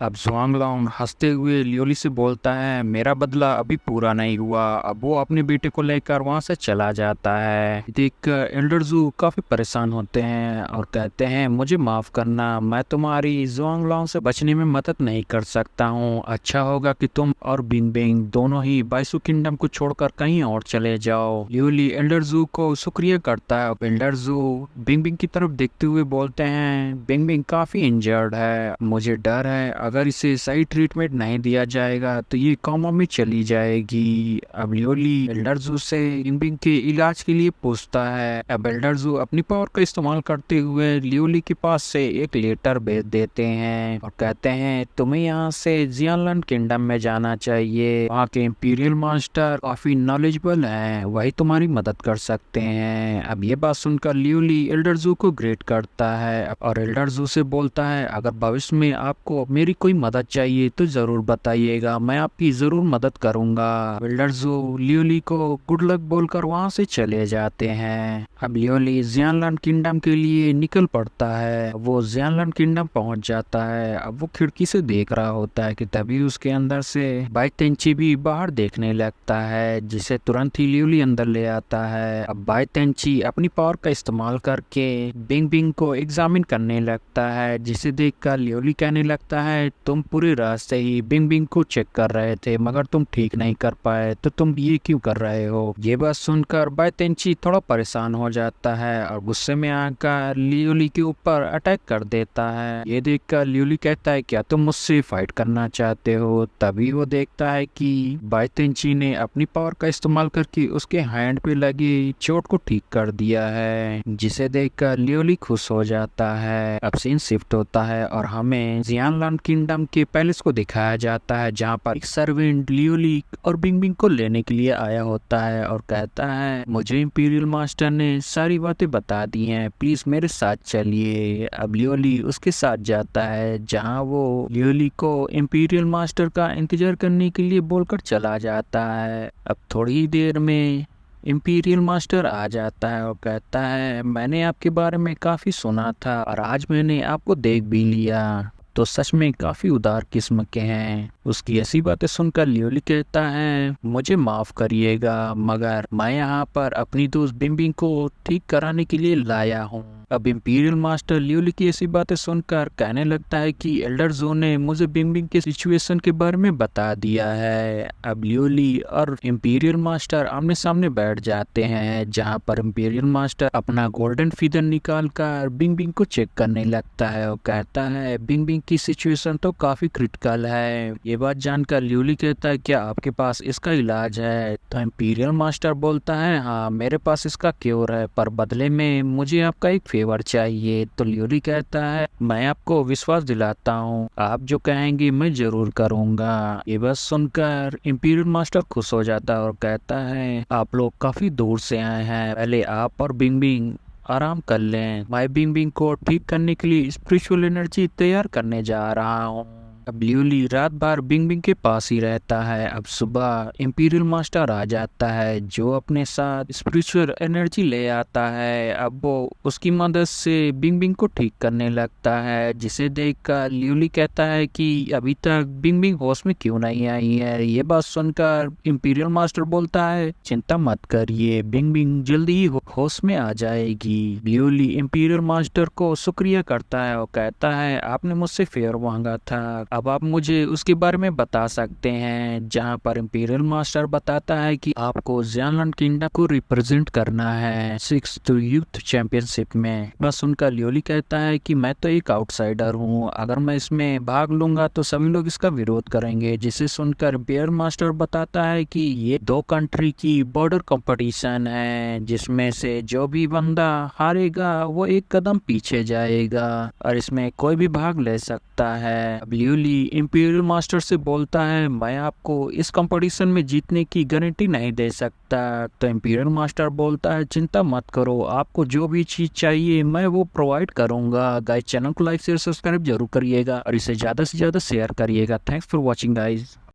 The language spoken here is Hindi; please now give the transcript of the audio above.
अब जुआंगलांग हंसते हुए लियोली से बोलता है, मेरा बदला अभी पूरा नहीं हुआ। अब वो अपने बेटे को लेकर वहां से चला जाता है। देखकर एल्डर जू काफी परेशान होते हैं और कहते हैं, मुझे माफ करना, मैं तुम्हारी जुआंगलांग से बचने में मदद नहीं कर सकता हूँ। अच्छा होगा कि तुम और बिंग बिंग दोनों ही बाइसू किंगडम को छोड़कर कहीं और चले जाओ। लियोली एल्डर जू को शुक्रिया करता है। एल्डर जू बिंग बिंग की तरफ देखते हुए बोलते हैं, बिंग बिंग काफी इंजर्ड है, मुझे डर है अगर इसे सही ट्रीटमेंट नहीं दिया जाएगा तो ये कोमा में चली जाएगी। अब लियोली एल्डरजू से बिंग बिंग के इलाज के लिए पूछता है। अब एल्डरजू अपनी पावर का इस्तेमाल करते हुए लियोली के पास से एक लेटर भेज देते हैं और कहते हैं, तुम्हें यहाँ से जियानलैंड किंगडम में जाना चाहिए। वहाँ के इंपीरियल मास्टर काफी नॉलेजेबल हैं, वही तुम्हारी मदद कर सकते हैं। अब ये बात सुनकर लियोली एल्डरजू को ग्रेट करता है और एल्डरजू से बोलता है, अगर भविष्य में आपको मेरी कोई मदद चाहिए तो जरूर बताइएगा, मैं आपकी जरूर मदद करूंगा। एल्डरजू लियोली को गुड लक बोलकर वहां से चले जाते हैं। अब लियोली जियानलैंड किंगडम के लिए निकल पड़ता है। वो जियानलैंड किंगडम पहुंच जाता है। अब वो खिड़की से देख रहा होता है कि तभी उसके अंदर से बाई तेंची भी बाहर देखने लगता है, जिसे तुरंत ही लियोली अंदर ले आता है। अब बाई तेंची अपनी पावर का इस्तेमाल करके बिंग बिंग को एग्जामिन करने लगता है, जिसे देखकर लियोली कहने लगता है, तुम पूरे रास्ते ही बिंग बिंग को चेक कर रहे थे मगर तुम ठीक नहीं कर पाए, तो तुम ये क्यों कर रहे हो। ये बात सुनकर बाई तेंची थोड़ा परेशान हो जाता है और गुस्से में आकर लियोली के ऊपर अटैक कर देता है। ये देखकर लियोली कहता है, क्या तुम मुझसे फाइट करना चाहते हो। तभी वो देखता है कि बाई तेंची ने अपनी पावर का इस्तेमाल करके उसके हैंड पे लगी चोट को ठीक कर दिया है, जिसे देखकर लियोली खुश हो जाता है। अब सीन शिफ्ट होता है और हमें जियानलैंड किंगडम के पैलेस को दिखाया जाता है, जहाँ पर एक सर्वेंट लियोली और बिंग बिंग को लेने के लिए आया होता है और कहता है, मुझे इंपीरियल मास्टर ने सारी बातें बता दी हैं, प्लीज मेरे साथ चलिए। अब लियोली उसके साथ जाता है, जहाँ वो लियोली को इंपीरियल मास्टर का इंतजार करने के लिए बोलकर चला जाता है। अब थोड़ी ही देर में इंपीरियल मास्टर आ जाता है और कहता है, मैंने आपके बारे में काफी सुना था और आज मैंने आपको देख भी लिया, तो सच में काफी उदार किस्म के हैं। उसकी ऐसी बातें सुनकर लियोली कहता है, मुझे माफ करिएगा मगर मैं यहाँ पर अपनी दोस्त बिंग बिंग को ठीक कराने के लिए लाया हूँ। अब इंपीरियल मास्टर लियोली की ऐसी बातें सुनकर कहने लगता है कि एल्डर जो ने मुझे बिंग बिंग के सिचुएशन के बारे में बता दिया है। अब लियोली और इंपीरियल मास्टर आमने सामने बैठ जाते हैं, जहाँ पर इंपीरियल मास्टर अपना गोल्डन फीदर निकाल कर बिंग बिंग को चेक करने लगता है और कहता है, बिंग बिंग की सिचुएशन तो काफी क्रिटिकल है। ये बात जानकर लियोली कहता है, क्या आपके पास इसका इलाज है। तो इंपीरियल मास्टर बोलता है, हाँ मेरे पास इसका क्योर है, पर बदले में मुझे आपका एक फेवर चाहिए। तो लियोली कहता है, मैं आपको विश्वास दिलाता हूँ, आप जो कहेंगे मैं जरूर करूँगा। ये बात सुनकर इंपीरियल मास्टर खुश हो जाता है और कहता है, आप लोग काफी दूर से आए हैं, पहले आप और बिंग बिंग आराम कर लें, मैं बिंग बिंग को ठीक करने के लिए स्पिरिचुअल एनर्जी तैयार करने जा रहा हूँ। अब लियोली रात भर बिंग बिंग के पास ही रहता है। अब सुबह इंपीरियल मास्टर आ जाता है, जो अपने साथ स्पिरिचुअल एनर्जी ले आता है। अब वो उसकी मदद से बिंग बिंग को ठीक करने लगता है, जिसे देखकर लियोली कहता है कि अभी तक बिंग बिंग होश में क्यों नहीं आई है। ये बात सुनकर इंपीरियल मास्टर बोलता है, चिंता मत करिए, बिंग बिंग जल्दी ही होश में आ जाएगी। लियोली इंपीरियल मास्टर को शुक्रिया करता है और कहता है, आपने मुझसे फेयर मांगा था, अब आप मुझे उसके बारे में बता सकते हैं। जहां पर इंपीरियल मास्टर बताता है कि आपको जियानलैंड किंगडम को रिप्रेजेंट करना है 6th यूथ चैंपियनशिप में। बस सुनकर लियोली कहता है कि मैं तो एक आउटसाइडर हूं, अगर मैं इसमें भाग लूंगा तो सभी लोग इसका विरोध करेंगे। जिसे सुनकर इंपीरियल मास्टर बताता है कि ये दो कंट्री की बॉर्डर कंपटीशन है, जिसमें से जो भी बंदा हारेगा वो एक कदम पीछे जाएगा और इसमें कोई भी भाग ले सकता है। अब लियोली इंपीरियल मास्टर से बोलता है, मैं आपको इस कंपटीशन में जीतने की गारंटी नहीं दे सकता। तो इंपीरियल मास्टर बोलता है, चिंता मत करो, आपको जो भी चीज चाहिए मैं वो प्रोवाइड करूंगा। गाइस चैनल को लाइक शेयर सब्सक्राइब जरूर करिएगा और इसे ज्यादा से ज्यादा शेयर करिएगा। Thanks for watching guys.